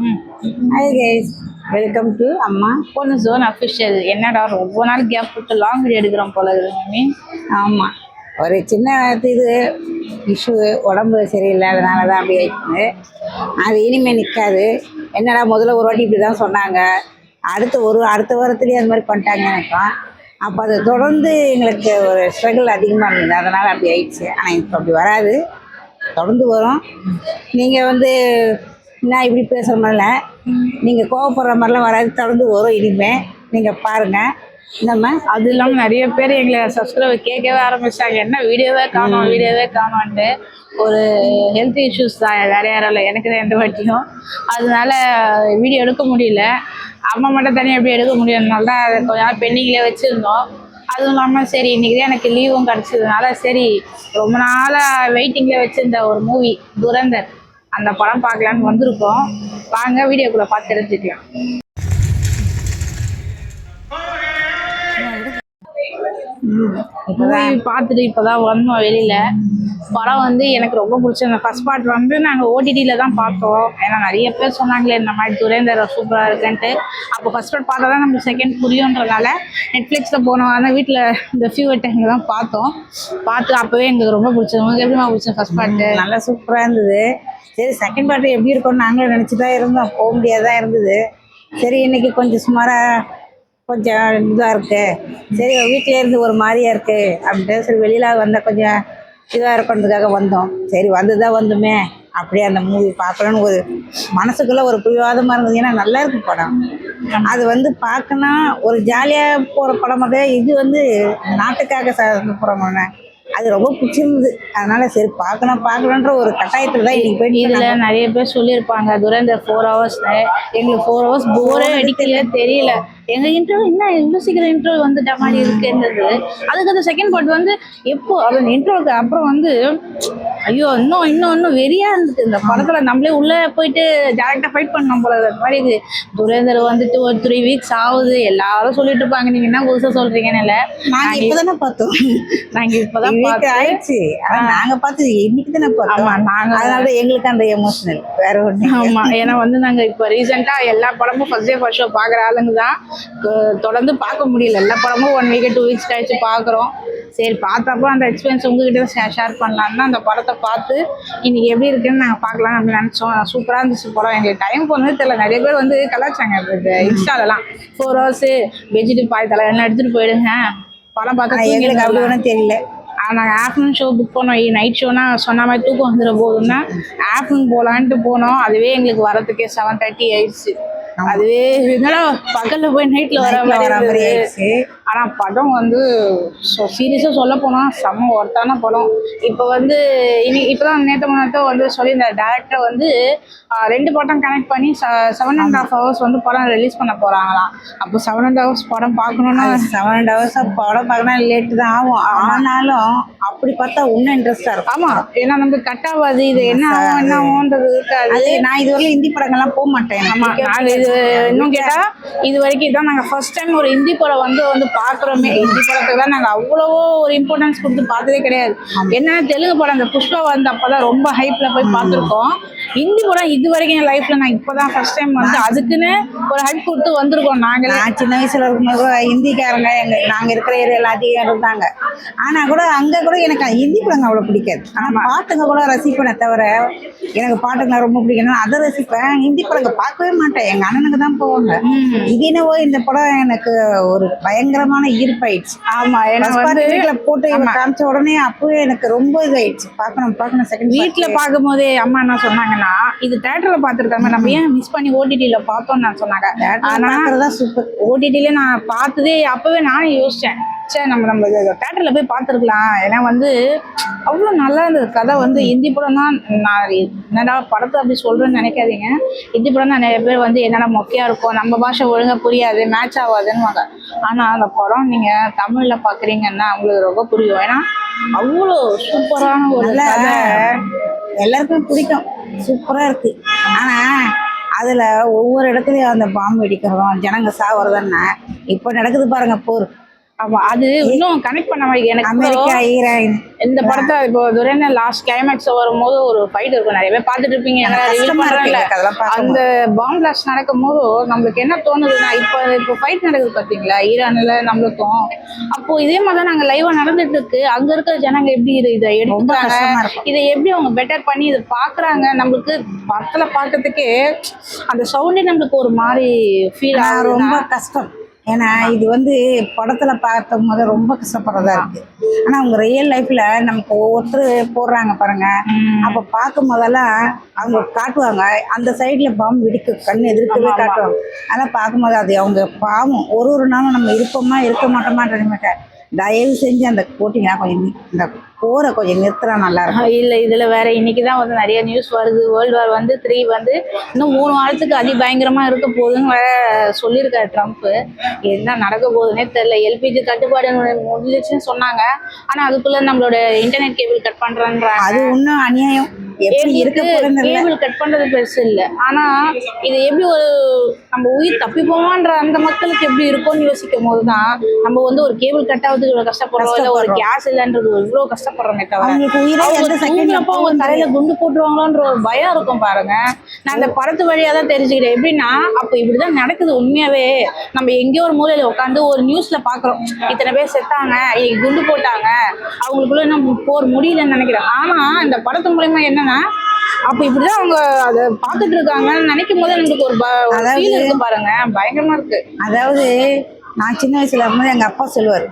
ம். Hi guys, welcome to அம்மா பொண்ணு ஜோன் அஃபிஷியல். என்னடா ரொம்ப நாள் கேப் விட்டு லாங் வீடியோ எடுக்கிறோம் போல இருக்குது மம்மி. ஆமாம், ஒரு சின்ன இது இஷ்யூ, உடம்பு சரியில்லாதனால தான் அப்படி ஆயிடுச்சு. அது இனிமேல் நிற்காது. என்னடா முதல்ல ஒரு வாட்டி இப்படி தான் சொன்னாங்க, அடுத்த வாரத்துலேயே அது மாதிரி பண்ணிட்டாங்க நினைப்போம். அப்போ அதை தொடர்ந்து எங்களுக்கு ஒரு ஸ்ட்ரகிள் அதிகமாக இருந்தது, அதனால் அப்படி ஆயிடுச்சு. ஆனால் இப்போ அப்படி வராது, தொடர்ந்து வரும். நீங்கள் என்ன இப்படி பேசுகிற மாதிரிலாம், நீங்கள் கோவப்படுற மாதிரிலாம் வராது, தொடர்ந்து வரும். இனிமேல் நீங்கள் பாருங்கள். நம்ம அது இல்லாமல் நிறைய பேர் எங்களை சப்ஸ்கிரைபர் கேட்கவே ஆரம்பிச்சிட்டாங்க, என்ன வீடியோவே காணோன்ட்டு. ஒரு ஹெல்த் இஷ்யூஸ் தான், வேற யாரும் இல்லை, எனக்கு தான் எந்த வாட்டியும். அதனால வீடியோ எடுக்க முடியல. அம்மா மட்டும் தனியாக எப்படி எடுக்க முடியும்னால தான் அதை கொஞ்ச நாள் பெண்டிங்லேயே வச்சுருந்தோம். அதுவும் இல்லாமல் சரி இன்றைக்கி தான் எனக்கு லீவும் கிடச்சதுனால சரி ரொம்ப நாளாக வெயிட்டிங்கில் வச்சுருந்த ஒரு மூவி துரந்தர், அந்த படம் பார்க்கலான்னு வந்திருக்கோம். வாங்க வீடியோக்குள்ளே பார்த்து தெரிஞ்சுக்கலாம். மூவி பார்த்துட்டு இப்போதான் வந்தோம் வெளியில். படம் எனக்கு ரொம்ப பிடிச்சிருந்த ஃபர்ஸ்ட் பார்ட் நாங்கள் ஓடிடியில் தான் பார்த்தோம். ஏன்னா நிறைய பேர் சொன்னாங்களே இந்த மாதிரி துரேந்தர் சூப்பராக இருக்குன்ட்டு. அப்போ ஃபர்ஸ்ட் பார்ட் பார்த்தா தான் நமக்கு செகண்ட் புரியுன்றதால நெட்ஃப்ளிக்ஸில் போனோம். ஆனால் வீட்டில் இந்த ஃபியூவர் டைமில் தான் பார்த்தோம். பார்த்து அப்போவே எங்களுக்கு ரொம்ப பிடிச்சது. உங்களுக்கு எப்படிமா பிடிச்சது ஃபர்ஸ்ட் பார்ட்டு? நல்லா சூப்பராக இருந்தது. சரி, செகண்ட் பார்ட்டு எப்படி இருக்கும்னு நாங்களும் நினச்சி தான் இருந்தோம், போக முடியாதான் இருந்தது. சரி, இன்றைக்கி கொஞ்சம் சுமாராக கொஞ்சம் இதாக இருக்குது, சரி வீட்டிலே இருந்து ஒரு மாதிரியாக இருக்குது அப்படின்ட்டு சரி வெளியில் வந்தால் கொஞ்சம் இதாக இருக்கிறதுக்காக வந்தோம். சரி வந்தோமே, அப்படியே அந்த மூவி பார்க்கணுன்னு ஒரு மனசுக்குள்ளே ஒரு பிடிவாதமாக இருந்தது. ஏன்னா நல்லா இருக்கு படம். அது பார்க்கணும், ஒரு ஜாலியாக போகிற படம். இது நாட்டுக்காக போகிறோம். அது ரொம்ப பிடிச்சிருந்தது. அதனால சரி பார்க்கணுன்ற ஒரு கட்டாயத்தில் தான் இன்னைக்கு போயிட்டு. இதில் நிறைய பேர் சொல்லியிருப்பாங்க துரேந்தர் 4 hours. எங்களுக்கு 4 hours போரே அடிக்கல, தெரியல. எங்கள் இன்டர்வியூ என்ன இவ்வளோ சீக்கிரம் இன்டர்வியூ வந்துட்ட மாதிரி இருக்குன்றது. அதுக்கு அந்த செகண்ட் பார்ட் எப்போ அந்த இன்டர்வியூக்கு அப்புறம் ஐயோ இன்னும் வெறியா இருந்துச்சு இந்த படத்துல. நம்மளே உள்ள போயிட்டு டேரக்டா ஃபைட் பண்ணோம் போல அது மாதிரி இது. துரேந்தர் ஒரு 3 weeks ஆகுது. எல்லாரும் சொல்லிட்டு இருப்பாங்க, நீங்க என்ன புதுசா சொல்றீங்கன்னு. இல்லை, நாங்க இப்பதானே பார்த்தோம். நாங்க இப்பதான் ஆயிடுச்சு. நாங்க பார்த்தது இன்னைக்கு தானே பார்த்தோம். அதனால எங்களுக்கு அந்த எமோஷனல் வேற ஒண்ணு. ஆமா, ஏன்னா நாங்க இப்ப ரீசெண்டா எல்லா படமும் ஃபர்ஸ்ட் டே ஃபர்ஸ்ட் ஷோ பாக்குற ஆளுங்க தான். தொடர்ந்து பார்க்க முடியல எல்லா படமும். 1 week 2 weeks கழிச்சு பாக்குறோம். சரி பார்த்தப்போ அந்த எக்ஸ்பீரியன்ஸ் உங்ககிட்ட ஷேர் பண்ணலாம்னா அந்த படத்தை பார்த்து இன்னைக்கு எப்படி இருக்குன்னு நாங்கள் பார்க்கலாம் அப்படின்னு நினச்சோம். சூப்பராக இருந்துச்சு படம். எங்களுக்கு டைம் போனது தெரியல. நிறைய பேர் கலாச்சாங்க இன்ஸ்டாலலாம் 4 hours வெஜிடபிள் பாய் தலை என்ன எடுத்துகிட்டு போயிடுங்க படம் பார்க்க. எங்களுக்கு அப்படி ஒன்றும் தெரியல. நாங்கள் ஆஃப்டர்நூன் ஷோ புக் பண்ணோம். நைட் ஷோனா சொன்ன மாதிரி தூக்கம் வந்துட போதும்னா ஆஃப்டர்நூன் போகலான்ட்டு போனோம். அதுவே எங்களுக்கு வரத்துக்கே 7:30 ஆயிடுச்சு. அதுவே என்னடா பகல்ல போய் நைட்ல வர மாதிரி ஆயிடுச்சு. ஆனா படம் சீரியஸா சொல்ல போனா செம்ம ஒர்த்தான படம். இப்போ இப்பதான் நேற்று சொல்லியிருந்த டேரக்டர் 2 படம் கனெக்ட் பண்ணி 7.5 hours படம் ரிலீஸ் பண்ண போறாங்களாம். அப்போ 7.5 hours படம் பார்க்கணும்னா 7.5 hours படம் பார்க்கணும் லேட்டு தான் ஆகும். ஆனாலும் அப்படி பார்த்தா இன்னும் இன்ட்ரெஸ்டா இருக்கும். ஆமா, ஏன்னா நமக்கு கட் ஆகாது. இது என்ன ஆகும்ன்றது இருக்காது. நான் இதுவரையும் ஹிந்தி படங்கள்லாம் போக மாட்டேன். ஆமா, நாங்க இது இன்னும் கேட்டா இது வரைக்கும் இதான் நாங்க ஃபர்ஸ்ட் டைம் ஒரு ஹிந்தி படம் பார்க்குறோமே. ஹிந்தி படத்துக்கு தான் நாங்கள் அவ்வளவோ ஒரு இம்பார்ட்டன்ஸ் கொடுத்து பார்த்ததே கிடையாது. என்ன தெலுங்கு படம் அந்த புஷ்பா அப்போதான் ரொம்ப ஹைப்ல போய் பார்த்துருக்கோம். ஹிந்தி படம் இது வரைக்கும் என் லைஃப்ல நான் இப்போதான் ஃபர்ஸ்ட் டைம் அதுக்குன்னு ஒரு ஹைப் கொடுத்து வந்திருக்கோம். நான் சின்ன வயசுல இருக்கும்போது ஹிந்திக்காரங்க நாங்க இருக்கிற ஏரியாவில் அதிகம் இருந்தாங்க. ஆனா கூட அங்க கூட எனக்கு ஹிந்தி படங்க அவ்வளவு பிடிக்காது. ஆனா பாட்டுங்க கூட ரசிப்பேனே தவிர எனக்கு பாட்டுங்க ரொம்ப பிடிக்கணும், அதை ரசிப்பேன். ஹிந்தி படங்க பார்க்கவே மாட்டேன். எங்க அண்ணனுக்கு தான் போவாங்க. இது என்னவோ இந்த படம் எனக்கு ஒரு பயங்கரமான ஈர்ப்பாயிடுச்சு. ஆமா, வீட்டுல போட்டு காமிச்ச உடனே அப்பவே எனக்கு ரொம்ப இதாயிடுச்சு. பார்க்கணும் செகண்ட். வீட்டுல பார்க்கும் போதே அம்மா என்ன சொன்னாங்கன்னா, இது தியேட்டர்ல பார்த்துருக்காங்க, நம்ம ஏன் மிஸ் பண்ணி ஓடிடியில பார்த்தோம்னு நான் சொன்னாங்க. ஆனா சூப்பர். ஓடிடியில நான் பார்த்ததே அப்பவே நானே யோசிச்சேன், சரி நம்ம தியேட்டர்ல போய் பார்த்துருக்கலாம். ஏன்னா அவ்வளோ நல்லா இருந்தது கதை. ஹிந்தி படம் தான். நான் என்னடா படத்தை அப்படி சொல்றேன்னு நினைக்காதீங்க. ஹிந்தி படம் தான் நிறைய பேர் என்னடா மொக்கையா இருக்கும், நம்ம பாஷை ஒழுங்கா புரியாது, மேட்ச் ஆகாதுன்னு. ஆனா அந்த படம் நீங்க தமிழ்ல பாக்குறீங்கன்னா உங்களுக்கு ரொம்ப புரியும். ஏன்னா அவ்வளோ சூப்பரான ஒரு கதை, எல்லாருக்குமே பிடிக்கும். சூப்பரா இருக்கு. ஆனா அதுல ஒவ்வொரு இடத்துலயும் அந்த பாம்பு வெடிக்கிறதும் ஜனங்க சாவறதுன்னா இப்ப நடக்குது பாருங்க போர். ஆமா அது இன்னும் கனெக்ட் பண்ண மாதிரி எனக்கு அமெரிக்கா ஈரான் இந்த படத்தை இப்போ துரைன லாஸ்ட் கிளைமேக்ஸ் வரும்போது ஒரு ஃபைட் இருக்கும், நிறைய பேர் பார்த்துட்டு இருப்பீங்க. அந்த பாம்பு பிளாஸ்ட் நடக்கும் போது நம்மளுக்கு என்ன தோணுதுன்னா, இப்போ ஃபைட் நடக்குது பார்த்தீங்களா ஈரான்ல நம்மளுக்கும், அப்போ இதே மாதிரி தான் நாங்கள் லைவா நடந்துட்டு இருக்கு. அங்க இருக்கிற ஜனங்க எப்படி இதை எடுக்கிறாங்க, இதை எப்படி அவங்க பெட்டர் பண்ணி இதை பாக்குறாங்க. நம்மளுக்கு படத்துல பார்க்கறதுக்கே அந்த சவுண்டே நம்மளுக்கு ஒரு மாதிரி ஃபீல் ஆகும், ரொம்ப கஷ்டம். ஏன்னா இது வந்து படத்துல பார்த்தும் போது ரொம்ப கஷ்டப்படுறதா இருக்கு. ஆனா அவங்க ரியல் லைஃப்ல நமக்கு ஒவ்வொருத்தர் போடுறாங்க பாருங்க, அப்ப பார்க்கும் போதெல்லாம் அவங்க காட்டுவாங்க அந்த சைட்ல பாம்பு வெடிக்கு கண்ணு எதிர்க்கவே காட்டுவாங்க. அதெல்லாம் பார்க்கும்போது அது அவங்க பாவம் ஒரு நாளும் நம்ம இருப்போமா இருக்க மாட்டோமான்ற நினைக்க. தயவு செஞ்சு அந்த போட்டிங்கன்னா கொஞ்சம் இந்த போரை கொஞ்சம் நிறுத்தினா நல்லா இருக்கும். இல்ல இதுல வேற இன்னைக்குதான் வந்து நிறைய நியூஸ் வருது. வேர்ல்டு வார் 3 வந்து இன்னும் 3 வாரத்துக்கு அதிபயங்கரமா இருக்க போகுதுன்னு வேற சொல்லியிருக்காரு ட்ரம்ப். என்ன நடக்க போகுதுன்னே தெரியல. எல்பிஜி தட்டுப்பாடு முடிஞ்சிச்சுன்னு சொன்னாங்க, ஆனா அதுக்குள்ள நம்மளோட இன்டர்நெட் கேபிள் கட் பண்றாங்க. அது இன்னும் அநியாயம். கேபிள் கட் பண்றது பெருசு இல்ல, ஆனா இது எப்படி ஒரு நம்ம உயிர் தப்பி போவான்ற அந்த மக்களுக்கு எப்படி இருக்கும்னு யோசிக்கும் போதுதான் நம்ம வந்து ஒரு கேபிள் கட் ஆகுதுக்கு இவ்வளவு கஷ்டப்படுறோம், இல்ல ஒரு கேஸ் இல்லன்றது இவ்வளவு கஷ்டப்படுறோமே தவிர அவங்க தலையில குண்டு போட்டுருவாங்களோன்ற ஒரு பயம் இருக்கும் பாருங்க. நான் அந்த படத்து வழியா தான் தெரிஞ்சுக்கிட்டேன். எப்படின்னா அப்ப இப்படிதான் நடக்குது உண்மையாவே. நம்ம எங்கேயோ ஒரு மூலையில உட்காந்து ஒரு நியூஸ்ல பாக்குறோம், இத்தனை பேர் செத்தாங்க, குண்டு போட்டாங்க, அவங்களுக்குள்ள இன்னும் போர் முடியலன்னு நினைக்கிறேன். ஆனா இந்த படத்து மூலமா என்னன்னா அப்ப இப்படிதான் அவங்க அதை பாத்துட்டு இருக்காங்கன்னு நினைக்கும் போது எனக்கு ஒரு ஃபீல் இருக்கு பாருங்க, பயங்கரமா இருக்கு. அதாவது நான் சின்ன வயசுல இருக்கும்போது எங்க அப்பா சொல்லுவார்,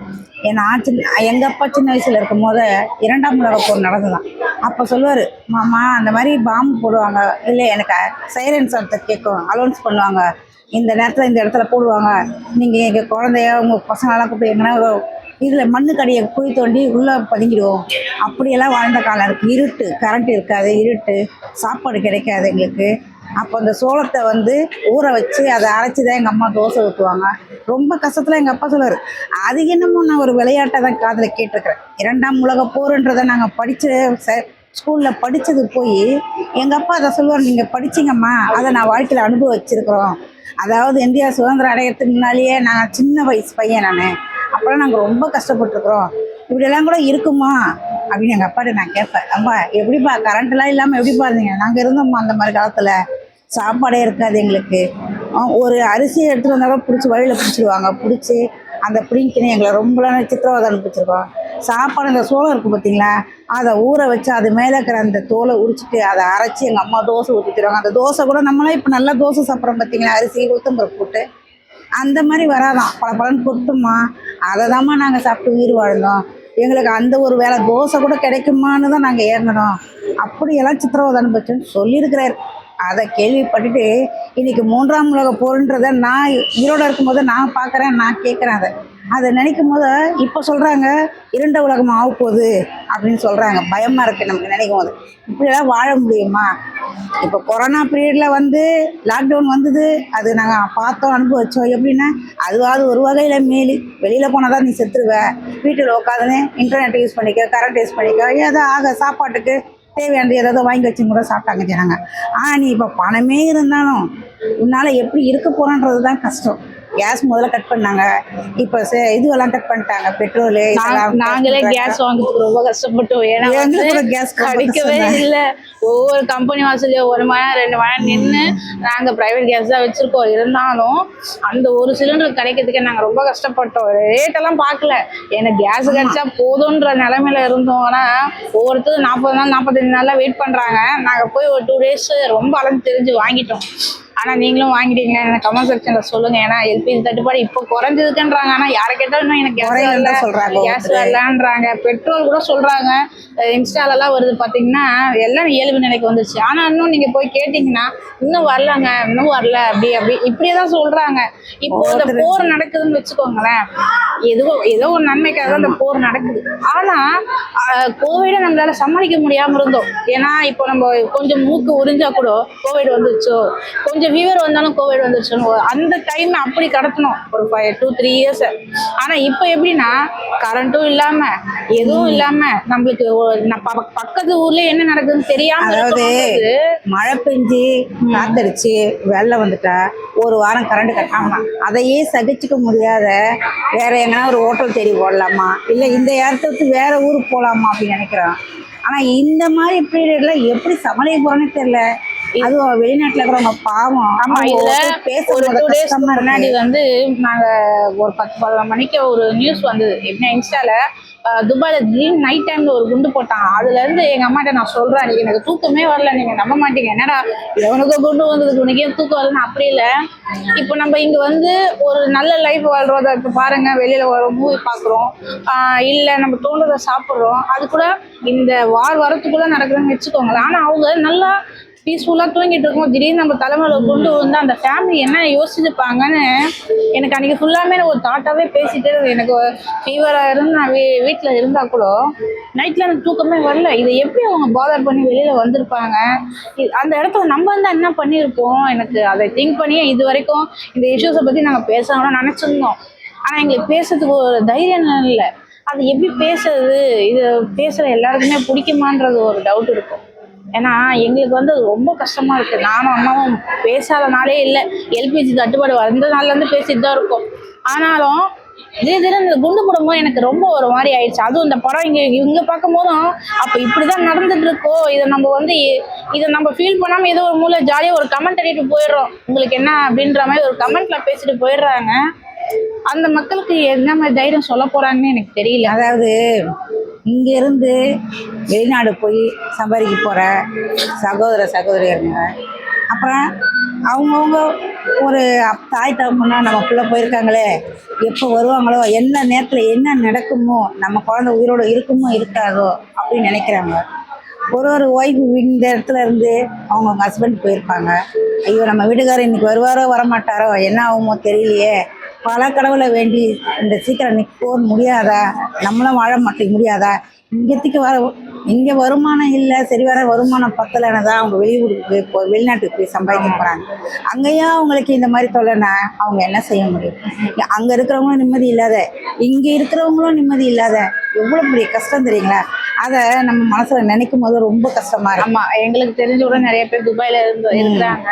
எங்க அப்பா சின்ன வயசுல இருக்கும் போது 2ஆம் உலக போர் நடந்துதான். அப்ப சொல்லுவாரு, மாமா அந்த மாதிரி பாம்பு போடுவாங்க, இல்லை எனக்கு சைரன் சத்தத்தை கேட்கும், அலௌன்ஸ் பண்ணுவாங்க, இந்த நேரத்துல இந்த இடத்துல போடுவாங்க, நீங்க எங்க குழந்தைய உங்க பசங்களெல்லாம் கூப்பிட்டு எங்கன்னா இதில் மண்ணுக்கடியை குழி தோண்டி உள்ளே பதுங்கிடுவோம். அப்படியெல்லாம் வாழ்ந்த காலம் இருக்குது. இருட்டு, கரண்ட் இருக்காது, இருட்டு, சாப்பாடு கிடைக்காது எங்களுக்கு. அப்போ அந்த சோளத்தை வந்து ஊற வச்சு அதை அரைச்சி தான் எங்கள் அம்மா தோசை ஊற்றுவாங்க. ரொம்ப கஷ்டத்தில் எங்கள் அப்பா சொல்லுவார். அது என்னமோ நான் ஒரு விளையாட்டை தான் காதில் கேட்டிருக்கிறேன். 2ஆம் உலக போருன்றதை நாங்கள் படித்த ஸ்கூலில் படித்தது போய் எங்கள் அப்பா அதை சொல்லுவார், நீங்கள் படிச்சிங்கம்மா, அதை நான் வாழ்க்கையில் அனுபவிச்சிருக்கிறோம். அதாவது இந்தியா சுதந்திரம் அடையிறதுக்கு முன்னாலேயே நான் சின்ன வயசு பையன், நான் அப்போலாம் நாங்கள் ரொம்ப கஷ்டப்பட்டுருக்குறோம், இப்படியெல்லாம் கூட இருக்குமா அப்படின்னு எங்கள் அப்பாட்ட நான் கேட்பேன். அம்மா எப்படிப்பா கரண்ட்லாம் இல்லாமல் எப்படிப்பா இருந்தீங்க? நாங்கள் இருந்தோம்மா அந்த மாதிரி காலத்தில், சாப்பாடே இருக்காது எங்களுக்கு. ஒரு அரிசியை எடுத்துகிட்டு வந்தாலும் பிடிச்சி வழியில் பிடிச்சிடுவாங்க, பிடிச்சி அந்த பிடிங்கின்னு எங்களை ரொம்பலாம் சித்திரவதை அனுப்பிச்சிருக்கோம். சாப்பாடு இந்த சோளம் இருக்குது பார்த்தீங்களா, அதை ஊற வச்சு அது மேலே இருக்கிற அந்த தோலை உரிச்சிட்டு அதை அரைச்சி எங்கள் அம்மா தோசை ஊற்றி தருவாங்க. அந்த தோசை கூட நம்மளாம் இப்போ நல்லா தோசை சாப்பிட்றோம் பார்த்தீங்களா, அரிசி உளுத்தம்பருப்பு போட்டு, அந்த மாதிரி வராதான், பல பலன்னு கொட்டுமா, அதை தாம்மா நாங்கள் சாப்பிட்டு உயிர் வாழ்ந்தோம். எங்களுக்கு அந்த ஒரு வேளை தோசை கூட கிடைக்குமான்னு தான் நாங்கள் ஏறினோம். அப்படியெல்லாம் சித்திரவதை அனுபவிச்சோன்னு சொல்லியிருக்கிறாரு. அதை கேள்விப்பட்டுட்டு இன்னைக்கு 3ஆம் உலக போருன்றதை நான் ஈரோட இருக்கும்போது நான் பார்க்குறேன், நான் கேட்குறேன். அதை நினைக்கும் போது இப்போ சொல்கிறாங்க 2 உலகம் ஆக போகுது அப்படின்னு சொல்கிறாங்க. பயமாக இருக்குது நமக்கு நினைக்கும் போது. இப்படியெல்லாம் வாழ முடியுமா? இப்போ கொரோனா பீரியடில் வந்து லாக்டவுன் வந்தது, அது நாங்கள் பார்த்தோம், அனுபவிச்சோம். எப்படின்னா அதுவாது ஒரு வகையில் மேலி, வெளியில் போனால் தான் நீ செத்துருவ, வீட்டில் உட்காந்துன்னு இன்டர்நெட் யூஸ் பண்ணிக்க, கரண்ட் யூஸ் பண்ணிக்க, ஏதோ ஆக சாப்பாட்டுக்கு தேவையானது ஏதாவது வாங்கி வச்சு கூட சாப்பிட்டாங்க ஜனங்க. ஆனால் நீ இப்போ பணமே இருந்தாலும் உன்னால் எப்படி இருக்க போகிறன்றது தான் கஷ்டம். கேஸ் முதல்ல கட் பண்ணாங்க, இப்போ இதுவெல்லாம் கட் பண்ணிட்டாங்க, பெட்ரோலு. நாங்களே கேஸ் வாங்குறதுக்கு ரொம்ப கஷ்டப்பட்டோம். ஏன்னா கேஸ் கிடைக்கவே இல்லை. ஒவ்வொரு கம்பெனி வாசலையோ 1 மணி நேரம் 2 மணி நேரம் நின்று நாங்கள் ப்ரைவேட் கேஸ் தான் வச்சுருக்கோம். இருந்தாலும் அந்த ஒரு சிலிண்டர் கிடைக்கிறதுக்கே நாங்கள் ரொம்ப கஷ்டப்பட்டோம். ரேட்டெல்லாம் பார்க்கல, எனக்கு கேஸ் கிடைச்சா போதுன்ற நிலைமையில இருந்தோம். ஆனால் ஒவ்வொருத்தரும் 40 நாள் 45 நாளில் வெயிட் பண்ணுறாங்க. நாங்கள் போய் ஒரு 2 டேஸ் ரொம்ப அளந்து தெரிஞ்சு வாங்கிட்டோம். ஆனால் நீங்களும் வாங்கிட்டீங்க, எனக்கு கமெண்ட் செக்ஷனில் சொல்லுங்கள். ஏன்னா எல்பிஜி தட்டுப்பாடு இப்போ குறைஞ்சதுக்குன்றாங்க, ஆனால் யாரை கேட்டாலும் எனக்கு கேஸ் வரலான்றாங்க. பெட்ரோல் கூட சொல்கிறாங்க, இன்ஸ்டாலெல்லாம் வருது பார்த்தீங்கன்னா எல்லாம் இயல்பு நிலைக்கு வந்துச்சு. ஆனால் இன்னும் நீங்கள் போய் கேட்டிங்கன்னா இன்னும் வரலங்க, இன்னும் வரல, இப்படியே தான் சொல்கிறாங்க. இப்போ இந்த போர் நடக்குதுன்னு வச்சுக்கோங்களேன், ஏதோ ஒரு நன்மைக்காக தான் இந்த போர் நடக்குது. ஆனால் கோவிடை நம்மளால சமாளிக்க முடியாமல் இருந்தோம். ஏன்னா இப்போ நம்ம கொஞ்சம் மூக்கு உறிஞ்சா கூட கோவிட் வந்துச்சோ, கொஞ்சம் ஃபீவர் வந்தாலும் கோவிட் வந்துருச்சுன்னு அந்த டைம் அப்படி கடத்தணும் ஒரு 2-3 இயர்ஸ். ஆனா இப்ப எப்படின்னா கரண்ட்டும் இல்லாம எதுவும் இல்லாம நம்மளுக்கு பக்கத்து ஊர்ல என்ன நடக்குதுன்னு தெரியாம அதாவது மழை பெஞ்சு காத்தடிச்சு வெள்ளம் வந்துட்டா ஒரு வாரம் கரண்ட் கட்டாம அதையே சகிச்சுக்க முடியாத வேற எங்கன்னா ஒரு ஹோட்டல் தேடி போடலாமா இல்லை இந்த இடத்துக்கு வேற ஊருக்கு போகலாமா அப்படின்னு நினைக்கிறோம். ஆனா இந்த மாதிரி பீரியட்ல எப்படி சமாளிக்க போறோன்னு தெரியல. அதுவும் வெளிநாட்டுல இருக்கிறவங்க பாவம். ஆமா, இதுல ஒரு 2 days கஷ்டமா முன்னாடி வந்து நாங்க ஒரு 10-11 மணிக்கு ஒரு நியூஸ் வந்தது. எப்படின்னா இன்ஸ்டால துபாயில திடீர்னு நைட் டைம்ல ஒரு குண்டு போட்டாங்க. அதுல இருந்து எங்க அம்மாட்ட நான் சொல்றேன், எனக்கு தூக்கமே வரல, நீங்க நம்ப மாட்டீங்க, என்னடா எவனுக்கு குண்டு வந்ததுக்கு உனக்கு ஏன் தூக்கம் வரலன்னு. அப்படி இல்லை, இப்போ நம்ம இங்க வந்து ஒரு நல்ல லைஃப் வாழ்றோம். இப்போ பாருங்க, வெளியில வரோம், மூவி பாக்குறோம், இல்ல நம்ம தோன்றதை சாப்பிட்றோம், அது கூட இந்த வரத்துக்குள்ள நடக்குதுன்னு வச்சுக்கோங்களேன். ஆனா அவங்க நல்லா பீஸ்ஃபுல்லாக தூங்கிட்டு இருக்கோம், திடீர்னு நம்ம தலைமையில கொண்டு வந்து அந்த ஃபேமிலி என்ன யோசிச்சுப்பாங்கன்னு எனக்கு அன்றைக்கி ஃபுல்லாமே ஒரு தாட்டாகவே பேசிட்டே இருந்தது. எனக்கு ஃபீவராக இருந்து நான் வீட்டில் இருந்தால் கூட நைட்டில் எனக்கு தூக்கமே வரல. இதை எப்படி அவங்க பாதர் பண்ணி வெளியில் வந்திருப்பாங்க, அந்த இடத்துல நம்ம வந்து என்ன பண்ணியிருப்போம், எனக்கு அதை திங்க் பண்ணி இது வரைக்கும் இந்த இஷ்யூஸை பற்றி நாங்கள் பேசணும்னு நினச்சிருந்தோம். ஆனால் எங்களுக்கு பேசுறதுக்கு ஒரு தைரியம் இல்லை. அது எப்படி பேசுறது, இது பேசுகிற எல்லாருக்குமே பிடிக்குமான்றது ஒரு டவுட் இருக்கும். ஏன்னா எங்களுக்கு வந்து ரொம்ப கஷ்டமா இருக்கு. நானும் அம்மாவும் பேசாத நாளே இல்லை. எல்பிஜி தட்டுப்பாடு வந்த நாள்லேருந்து பேசிட்டு தான் இருக்கோம். ஆனாலும் திடீர்னு இந்த குண்டு போடும்போது எனக்கு ரொம்ப ஒரு மாதிரி ஆயிடுச்சு. அதுவும் இந்த படம் இங்க பார்க்கும் போதும் அப்போ இப்படிதான் நடந்துட்டு இருக்கோ, இதை நம்ம வந்து இதை நம்ம ஃபீல் பண்ணாம ஏதோ ஒரு மூலை ஜாலியாக ஒரு கமெண்ட் அடிட்டு போயிடுறோம். உங்களுக்கு என்ன அப்படின்ற மாதிரி ஒரு கமெண்ட்ல பேசிட்டு போயிடுறாங்க. அந்த மக்களுக்கு என்ன மாதிரி தைரியம் சொல்ல போறாங்கன்னு எனக்கு தெரியல. அதாவது இங்க இருந்து வெளிநாடு போய் சம்பாதிக்க போற சகோதரிங்க, அப்புறம் அவங்கவுங்க ஒரு தாய் தகப்பனா நம்ம பிள்ளை போயிருக்காங்களே, எப்போ வருவாங்களோ, என்ன நேரத்தில் என்ன நடக்குமோ, நம்ம குழந்தை உயிரோடு இருக்குமோ இருக்காதோ அப்படின்னு நினைக்கிறாங்க. ஒரு ஒய்ஃப் இந்த இடத்துல இருந்து அவங்க ஹஸ்பண்ட் போயிருப்பாங்க. ஐயோ நம்ம வீட்டுக்காரர் இன்னைக்கு வருவாரோ வரமாட்டாரோ, என்ன ஆகுமோ தெரியலையே, பல கடவுளை வேண்டி இந்த சீக்கிரம் நிற்கவும் முடியாதா, நம்மளும் வாழ மாட்டேங்க முடியாதா, இங்கே வருமானம் இல்லை, சரி வர வருமானம் பத்தலைன்னு தான் அவங்க வெளியூருக்கு வெளிநாட்டுக்கு போய் சம்பாதிக்க போகிறாங்க. அங்கேயும் அவங்களுக்கு இந்த மாதிரி தொல்லைன்னா அவங்க என்ன செய்ய முடியும்? அங்கே இருக்கிறவங்களும் நிம்மதி இல்லாத, இங்கே இருக்கிறவங்களும் நிம்மதி இல்லாத, எவ்வளோ பெரிய கஷ்டம் தெரியுங்களா? அதை நம்ம மனசில் நினைக்கும் போது ரொம்ப கஷ்டமா இருக்கு. ஆமாம், எங்களுக்கு தெரிஞ்ச கூட நிறைய பேர் துபாயில் இருக்கிறாங்க.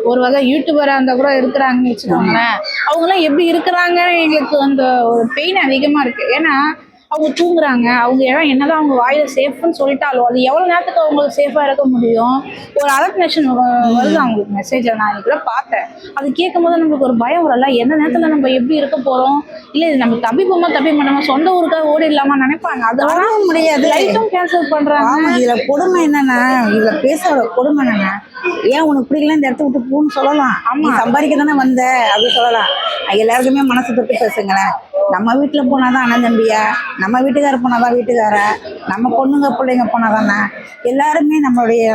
ஒரு வகை யூடியூபராக இருந்தால் கூட இருக்கிறாங்கன்னு வச்சுக்கோங்களேன். அவங்களாம் எப்படி இருக்கிறாங்கன்னு எங்களுக்கு அந்த ஒரு பெயின் அதிகமாக இருக்குது. ஏன்னா அவங்க தூங்குறாங்க, அவங்க இடம் என்னதான் அவங்க வாயில சேஃப்னு சொல்லிட்டாலும் அது எவ்வளோ நேரத்துக்கு அவங்களுக்கு சேஃபாக இருக்க முடியும்? ஒரு அலர்ட்னேஷன் வருது அவங்களுக்கு மெசேஜை, நான் இன்னைக்கு கூட பார்த்தேன். அது கேட்கும் போது நம்மளுக்கு ஒரு பயம் வரல, எந்த நேரத்தில் நம்ம எப்படி இருக்க போகிறோம், இல்லை இது நம்ம தப்பிப்போமா பண்ணாமல் சொந்த ஊருக்காக ஓடிடலாமா நினைப்பாங்க. அதெல்லாம் முடியாது, லைட்டும் கேன்சல் பண்ணுறாங்க. இதில் கொடுமை என்னன்னா, இதில் பேசுகிற கொடுமை என்னன்னா, ஏன் உனக்கு பிடிக்கலாம் இந்த இடத்த விட்டு போன்னு சொல்லலாம். நீ சம்பாதிக்க தானே வந்த அப்படி சொல்லலாம். எல்லாருக்குமே மனசு தொட்டு பேசுங்களேன். நம்ம வீட்டில் போனாதான் அண்ணன் தம்பியா, நம்ம வீட்டுக்கார போனாதான் வீட்டுக்கார, நம்ம பொண்ணுங்க பிள்ளைங்க போனாதானே, எல்லாருமே நம்மளுடைய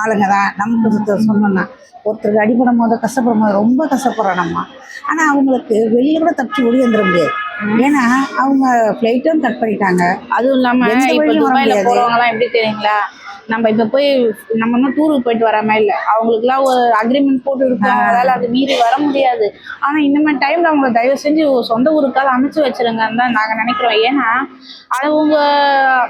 ஆளுங்க தான். நமக்கு சொன்னோம்னா ஒருத்தருக்கு அடிப்படும் போது கஷ்டப்படும் போது ரொம்ப கஷ்டப்படுறோம் நம்ம. ஆனால் அவங்களுக்கு வெளியில் கூட தப்பிச்சு ஓடி வந்துட முடியாது. ஏன்னா அவங்க ஃப்ளைட்டும் கட் பண்ணிட்டாங்க. அதுவும் இல்லாமல் இப்போ துபாயில் போகிறவங்கலாம் எப்படி தெரியுங்களா, நம்ம இப்போ போய் நம்ம இன்னும் டூருக்கு போயிட்டு வராம இல்லை, அவங்களுக்குலாம் ஒரு அக்ரிமெண்ட் போட்டு இருக்காங்க, அதனால அது மீறி வர முடியாது. ஆனால் இந்த மாதிரி டைம்ல அவங்களை தயவு செஞ்சு சொந்த ஊருக்காக அமைச்சு வச்சிருங்கன்னு தான் நாங்கள் நினைக்கிறோம். ஏன்னா அவங்க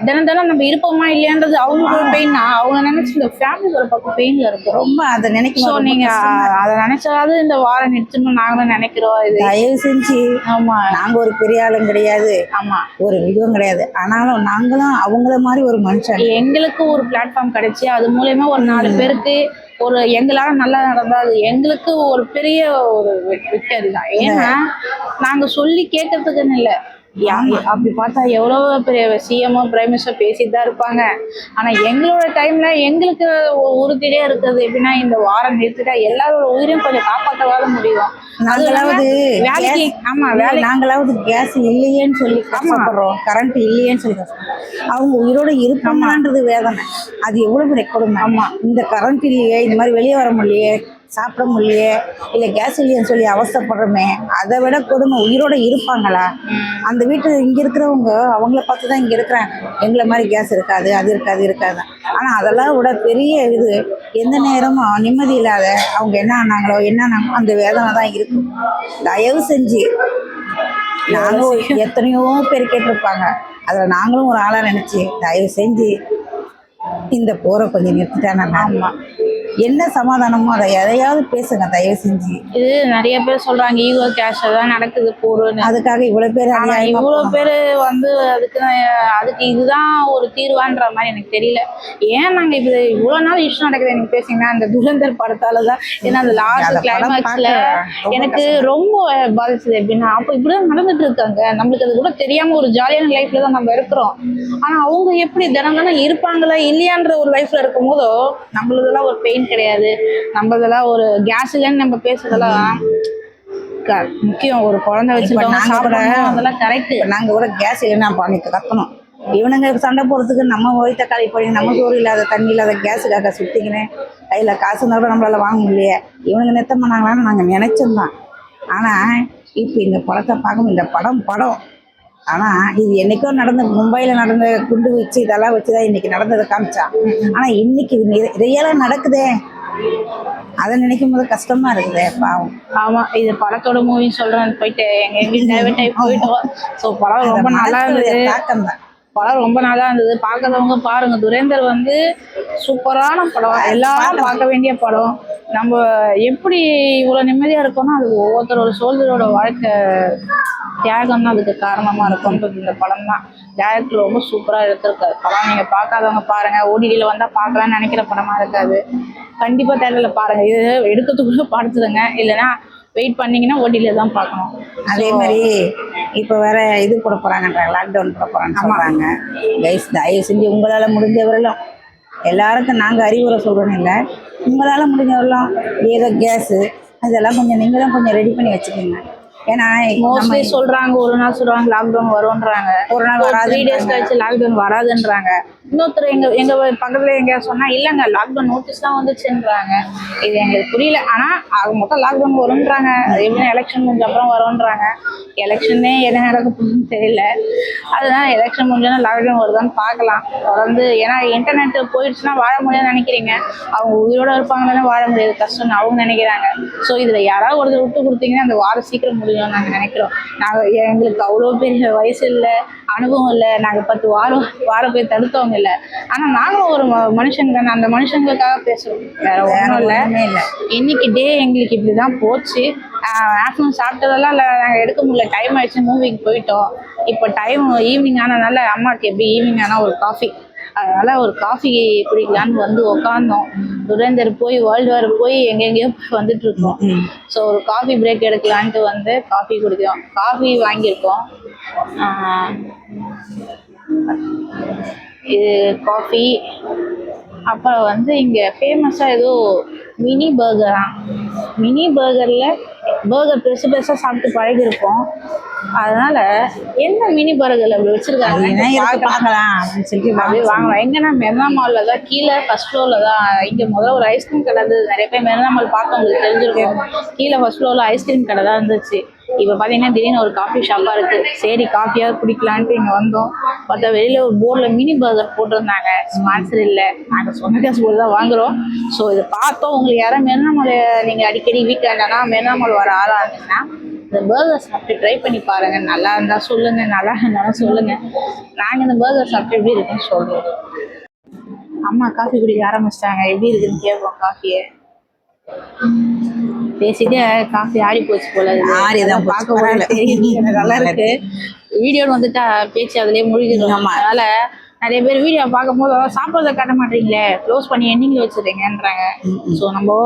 தினம் நம்ம இருப்போமா இல்லையான்றது அவங்களுக்கு ஒரு பெயின்னா, அவங்க நினைச்சு இந்த ஃபேமிலி ஒரு பக்கம் பெயின்ல இருக்கு ரொம்ப. அதை நினைக்கும். ஸோ நீங்க அதை நினைச்சாவது இந்த வாரம் நிறுத்தணும்னு நாங்களும் நினைக்கிறோம். இது தயவு செஞ்சு. ஆமா, நாங்க ஒரு பெரிய ஆளும் கிடையாது, ஆமா ஒரு இதுவும் கிடையாது, ஆனாலும் நாங்களும் அவங்கள மாதிரி ஒரு மனுஷன். எங்களுக்கு ஒரு பிளாட்ஃபார்ம் கிடைச்சி அது மூலயமா ஒரு 4 பேருக்கு ஒரு எங்களால நல்லா நடந்தா அது எங்களுக்கு ஒரு பெரிய ஒரு விக்டரி தான். ஏன்னா நாங்க சொல்லி கேட்கறதுக்குன்னு இல்லை, அப்படி பார்த்தா எவ்வளோ பெரிய சிஎம்ஓ பிரைம் மினிஸ்டர் பேசிட்டு தான் இருப்பாங்க. ஆனால் எங்களோட டைம்ல எங்களுக்கு உறுதியே இருக்குது எப்படின்னா இந்த வாரம் நிறுத்திட்டா எல்லாரோட உயிரையும் கொஞ்சம் காப்பாற்றவாத முடியும். நாங்களாவது வேலைக்கு நாங்களாவது கேஸ் இல்லையேன்னு சொல்லி கஷ்டப்படுறோம், கரண்ட் இல்லையேன்னு சொல்லி கஷ்டப்படுறோம். அவங்க உயிரோட இருப்பாங்கன்றது வேதனை. அது எவ்வளவு பெரிய கொடுமை. இந்த கரண்ட் இல்லையே, இந்த மாதிரி வெளியே வர முடியலையே, சாப்பிட முடியலையே, இல்லை கேஸ் இல்லையேன்னு சொல்லி அவசரப்படுறோமே, அதை விட கொடுமை உயிரோட இருப்பாங்களா? அந்த வீட்டு இங்கே இருக்கிறவங்க அவங்கள பார்த்து தான் இங்கே இருக்கிறாங்க. எங்களை மாதிரி கேஸ் இருக்காது, அது இருக்காது, இருக்காது. ஆனால் அதெல்லாம் விட பெரிய இது, எந்த நேரமும் நிம்மதி இல்லாத அவங்க என்ன ஆனாங்களோ என்னன்னாங்களோ அந்த வேதனை தான் இருக்கும். தயவு செஞ்சு நாங்களும் எத்தனையோ பேர் கேட்டிருப்பாங்க, அதில் நாங்களும் ஒரு ஆளாக நினச்சி தயவு செஞ்சு இந்த போரை கொஞ்சம் நிறுத்திட்டாங்க. ஆமாம், என்ன சமாதானமோ அதை எதையாவது பேசுங்க தயவு செஞ்சு. இது நிறைய பேர் சொல்றாங்க ஈகோ கேஷ் தான் நடக்குது போறோன்னு. அதுக்காக இவ்வளவு பேர் இவ்வளவு பேர் வந்து அதுக்கு இதுதான் ஒரு தீர்வான்ற மாதிரி எனக்கு தெரியல. ஏன் நாங்க இப்ப இவ்வளவு நாள் இஷ்யூ நடக்குது எனக்கு பேசிங்கன்னா அந்த துரந்தர் படத்தாலதான். ஏன்னா அந்த லாஸ்ட் கிளைமேக்ஸ்ல எனக்கு ரொம்ப பாதிச்சது எப்படின்னா, அப்ப இப்படிதான் நடந்துட்டு இருக்காங்க, நம்மளுக்கு அது கூட தெரியாம ஒரு ஜாலியான லைஃப்ல தான் நம்ம இருக்கிறோம். ஆனா அவங்க எப்படி தினம் இருப்பாங்களா இல்லையான்ற ஒரு லைஃப்ல இருக்கும் போதோ நம்மளதெல்லாம் ஒரு பெயின் கிடையாது. நம்மளதெல்லாம் ஒரு கேஸ் இல்லைன்னு நம்ம பேசுறதெல்லாம் முக்கியம். ஒரு குழந்தை வச்சிருக்காங்க அதெல்லாம் கரெக்ட். நாங்க கூட கேஸ் இல்லைன்னா பண்ணிட்டு கத்தணும். இவனுங்க சண்டை போறதுக்கு நம்ம ஒய் தக்காளி போய் நம்ம சோறு இல்லாத தண்ணி இல்லாத கேஸுக்காக சுத்திக்கினேன். கையில காசு இருந்தா கூட நம்மளால வாங்க முடியலையே. இவனுங்க நிறுத்தம் பண்ணாங்களான்னு நாங்க நினைச்சோம்தான். ஆனா இப்ப இந்த படத்தை பார்க்கணும், இந்த படம் ஆனால் இது என்னைக்கோ நடந்த மும்பையில் நடந்த குண்டு வச்சு இதெல்லாம் வச்சுதான் இன்னைக்கு நடந்ததை காமிச்சான். ஆனால் இன்னைக்கு ரியலாக நடக்குதே, அதை நினைக்கும் போது கஷ்டமா இருக்குதே பாவம். ஆமா, இது படத்தோட மூவி சொல்றேன் போயிட்டு எங்க போயிட்டோம். ஸோ படம் ரொம்ப நல்லா இருந்தது. தாக்கம் தான், படம் ரொம்ப நல்லா இருந்தது. பார்க்காதவங்க பாருங்க. துரேந்தர் வந்து சூப்பரான படம், எல்லாரும் பார்க்க வேண்டிய படம். நம்ம எப்படி இவ்வளோ நிம்மதியாக இருக்கோம்னா அது ஒவ்வொருத்தரோட சோல்ஜரோட வாழ்க்கை தியாகம் தான் அதுக்கு காரணமாக இருக்கும்ன்றது இந்த படம் தான். டேரக்டர் ரொம்ப சூப்பராக எடுத்திருக்காரு படம். நீங்கள் பார்க்காதவங்க பாருங்கள். ஓடிடியில் வந்தால் பார்க்கலான்னு நினைக்கிற படமாக இருக்காது. கண்டிப்பாக தேட்டரில் பாருங்கள். இது எடுக்கிறதுக்குள்ள பார்த்துடுங்க, இல்லைன்னா வெயிட் பண்ணிங்கன்னா ஓடிடியில் தான் பார்க்கணும். அதே மாதிரி இப்போ வேற இது போட போகிறாங்கன்றாங்க, லாக்டவுன் போட போகிறான்னு சொல்கிறாங்க. கைஸ் தயவு செஞ்சு உங்களால் முடிஞ்சவரையிலும், எல்லாருக்கும் நாங்கள் அறிவுரை சொல்கிறோன்னு இல்லை, உங்களால் முடிஞ்சவரையிலும் ஏதோ கேஸு அதெல்லாம் கொஞ்சம் நீங்களும் கொஞ்சம் ரெடி பண்ணி வச்சுக்கோங்க. ஏன்னா மோஸ்ட்லி சொல்றாங்க ஒரு நாள் சொல்றாங்க லாக்டவுன் வரும்ன்றாங்க, ஒரு நாள் வராது, 3 days கழிச்சு லாக்டவுன் வராதுன்றாங்க. இன்னொருத்தர் எங்க பக்கத்துல எங்க சொன்னா இல்லைங்க லாக்டவுன் நோட்டீஸ் தான் வந்துச்சுன்றாங்க. இது எங்களுக்கு புரியல. ஆனா அது மொத்தம் லாக்டவுன் வரும்ன்றாங்க. அது எப்படின்னா எலெக்ஷன் முடிஞ்ச அப்புறம் வரும்ன்றாங்க. எலெக்ஷனே என்ன நடக்க போகுதுன்னு தெரியல. அதுதான் எலெக்ஷன் முடிஞ்சோன்னா லாக்டவுன் வருதான்னு பார்க்கலாம் தொடர்ந்து. ஏன்னா இன்டர்நெட் போயிடுச்சுன்னா வாழ முடியாதுன்னு நினைக்கிறீங்க, அவங்க உயிரோட இருப்பாங்கன்னா வாழ முடியாது, கஷ்டம்னு அவங்க நினைக்கிறாங்க. ஸோ இதுல யாராவது ஒருத்தர் விட்டு கொடுத்தீங்கன்னா அந்த வாரம் சீக்கிரம் முடியும் நாங்கள் நினைக்கிறோம். எங்களுக்கு அவ்வளோ பெரிய வயசு இல்லை, அனுபவம் இல்லை, நாங்கள் 10 வாரம் போய் தடுத்தவங்க இல்லை. ஆனால் நாங்களும் ஒரு மனுஷங்க தானே, அந்த மனுஷங்களுக்காக பேசுகிறோம், வேற ஒன்றும் இல்லை. இன்னைக்கு டே எங்களுக்கு இப்படி தான் போச்சு. ஆஃப்டர்நூன் சாப்பிட்டதெல்லாம் இல்லை, நாங்கள் எடுக்க முடியல, டைம் ஆயிடுச்சு, மூவிக்கு போயிட்டோம். இப்போ டைம் ஈவினிங் ஆனதுனால அம்மாவுக்கு எப்படி ஈவினிங் ஆனால் ஒரு காஃபி, அதனால் ஒரு காஃபி குடிக்கலான்னு வந்து உக்காந்தோம். துரேந்தர் போய் வேர்ல்டு வார் போய் எங்கெங்கேயோ வந்துட்டு இருக்கோம். ஸோ ஒரு காஃபி பிரேக் எடுக்கலான்ட்டு வந்து காஃபி குடிக்கிறோம். காஃபி வாங்கியிருக்கோம். இது காஃபி. அப்புறம் வந்து இங்கே ஃபேமஸாக ஏதோ மினி பர்கரா. மினி பர்கரில் பர்கர் பெருசு பெருசாக சாப்பிட்டு பழகிருப்போம். அதனால என்ன மினி பர்கர்ல அப்படி வச்சிருக்காங்க பார்க்கலாம் அப்படின்னு சொல்லி அப்படியே வாங்கலாம். எங்கன்னா மெரினா மால்ல தான் கீழே ஃபர்ஸ்ட் ஃப்ளோர்ல தான். இங்கே முதல்ல ஒரு ஐஸ்கிரீம் கடை இருந்தது, நிறைய பேர் மெரினா மால் பார்த்தவங்களுக்கு தெரிஞ்சிருக்கும். கீழே ஃபர்ஸ்ட் ஃப்ளோர்ல ஐஸ்கிரீம் கடை தான் இருந்துச்சு. இப்போ பார்த்தீங்கன்னா திடீர்னு ஒரு காஃபி ஷாப்பாக இருக்குது. சரி காஃபியாவது குடிக்கலான்ட்டு இங்கே வந்தோம். பார்த்தா வெளியில் ஒரு போர்டில் மினி பர்கர் போட்டிருந்தாங்க. ஸ்பான்சர் இல்லை, நாங்கள் சொன்ன காசு போட்டு தான் வாங்குகிறோம். ஸோ இதை பார்த்தோம். உங்களுக்கு யாரும் மெரினா மால் நீங்கள் அடிக்கடி வீக்கெண்டனா மெரினா மால் வர ஆளாக இருந்தீங்கன்னா இந்த பர்கர் சாப்பிட்டு ட்ரை பண்ணி பாருங்கள். நல்லா இருந்தால் சொல்லுங்கள், நல்லா இருந்தாலும் சொல்லுங்கள். நாங்கள் இந்த பர்கர் சாப்பிட்டு எப்படி இருக்குன்னு சொல்கிறோம். அம்மா காஃபி குடிக்க ஆரம்பிச்சிட்டாங்க. எப்படி இருக்குன்னு கேட்போம் காஃபியை. பேசிட்டு காஃபி ஆடி போச்சு போல. பார்க்க நல்லா இருக்கு. வீடியோன்னு வந்துட்டா பேச்சு அதுலேயே முழுகிடும். அதனால நிறைய பேர் வீடியோ பார்க்கும்போது சாப்பிட்றத காட்ட மாட்டீங்களே, க்ளோஸ் பண்ணி எண்டிங்கில் வச்சுருங்கன்றாங்க. ஸோ நம்ம